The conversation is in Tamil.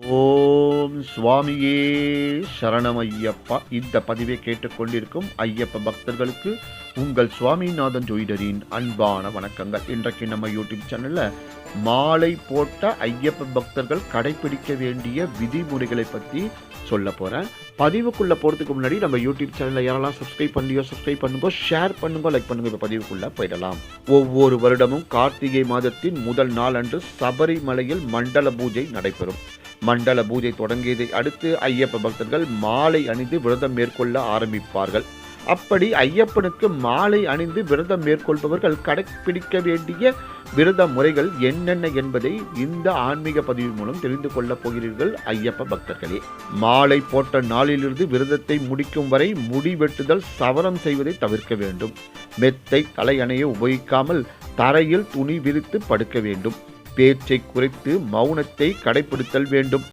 ஓம் சுவாமியே சரணமையப்பா. இந்த பதிவை கேட்டுக்கொண்டிருக்கும் ஐயப்ப பக்தர்களுக்கு உங்கள் சுவாமிநாதன் ஜோதிடரின் அன்பான வணக்கங்கள். இன்றைக்கு நம்ம யூடியூப் சேனல்ல மாலை போட்ட ஐயப்ப பக்தர்கள் கடைபிடிக்க வேண்டிய விதிமுறைகளை பற்றி சொல்ல போறேன். பதிவுக்குள்ள போறதுக்கு முன்னாடி நம்ம யூடியூப் சேனலை யாரெல்லாம் சப்ஸ்கிரைப் பண்ணுங்க, ஷேர் பண்ணுங்க, லைக் பண்ணுங்க. இப்போ பதிவுக்குள்ள போயிடலாம். ஒவ்வொரு வருடமும் கார்த்திகை மாதத்தின் முதல் நாள் அன்று சபரிமலையில் மண்டல பூஜை நடைபெறும். மண்டல பூஜை தொடங்கியதை அடுத்து ஐயப்ப பக்தர்கள் மாலை அணிந்து விரதம் மேற்கொள்ள ஆரம்பிப்பார்கள். அப்படி ஐயப்பனுக்கு மாலை அணிந்து விரதம் மேற்கொள்பவர்கள் கடைபிடிக்க வேண்டிய விரத முறைகள் என்னென்ன என்பதை இந்த ஆன்மீக பதிவு மூலம் தெரிந்து கொள்ளப் போகிறீர்கள் ஐயப்ப பக்தர்களே. மாலை போட்ட நாளிலிருந்து விரதத்தை முடிக்கும் வரை முடி வெட்டுதல், சவரம் செய்வதை தவிர்க்க வேண்டும். மெத்தை தலையணையை உபயோகிக்காமல் தரையில் துணி விரித்து படுக்க வேண்டும். பேச்சை குறைத்து மௌனத்தை கடைபிடித்தல் வேண்டும்.